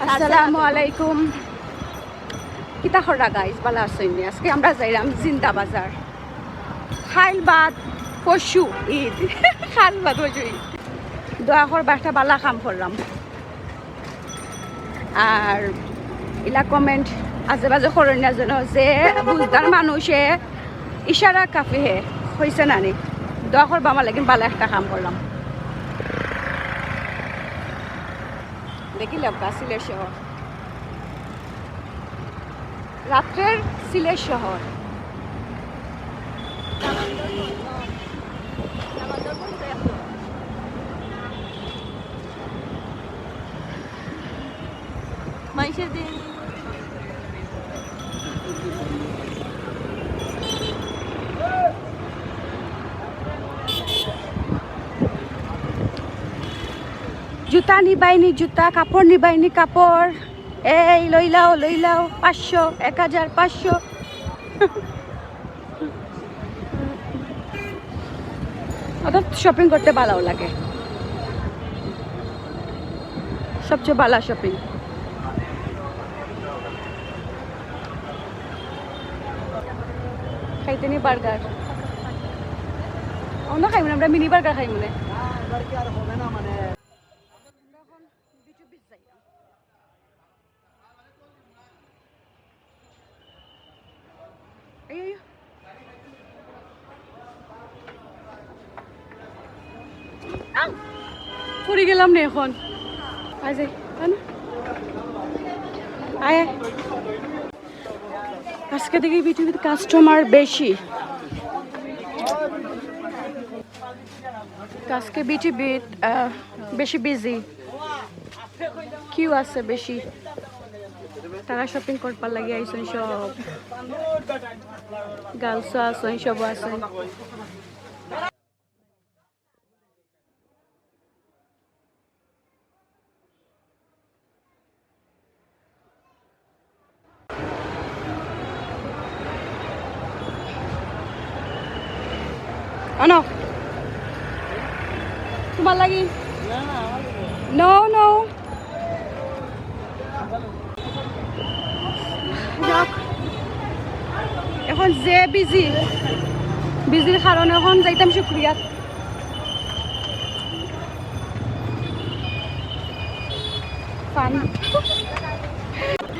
আসসালামু আলাইকুম কিতা খরা গাইস বালা আছেন আজকে আমরা যাইলাম জিন্দা বাজার খাইলবাদ পশু ঈদ খাইলবাদ পশু ঈদ দোয়া করবা একটা বালা কাম করলাম আর ইলা কমেন্ট আজে বাজে করেন না যেন যে বুঝদার মানুষে ইশারা কাফি হে হয়েছে না নি দোয়া করবা আমার লাগিন বালা একটা কাম করলাম দেখিলাম সিলেট শহর রাত্রের সিলেট শহর মানুষের দিন জুতা নিবাইনি জুতা কাপড় নিবাইনি কাপড় এই লইলাও 500 1500 অত শপিং করতে ভালো লাগে সবচেয়ে ভালো শপিং খাইতে নি বার্গার অন্য খাইব না আমরা মিনি বার্গার খাই মনে পড়ে গেলাম না এখন আজকে দেখি পৃথিবীতে কাস্টমার বেশি আজকে বিটিভিত বেশি বিজি কিউ আছে বেশি তারা শপিং করবার লাগে আইসন সব গার্লস আসন সব আছে ano তোমার লাগি নো নো এখন যে বিজির কারণে এখন যাইতাম শুক্রিয়াত ফান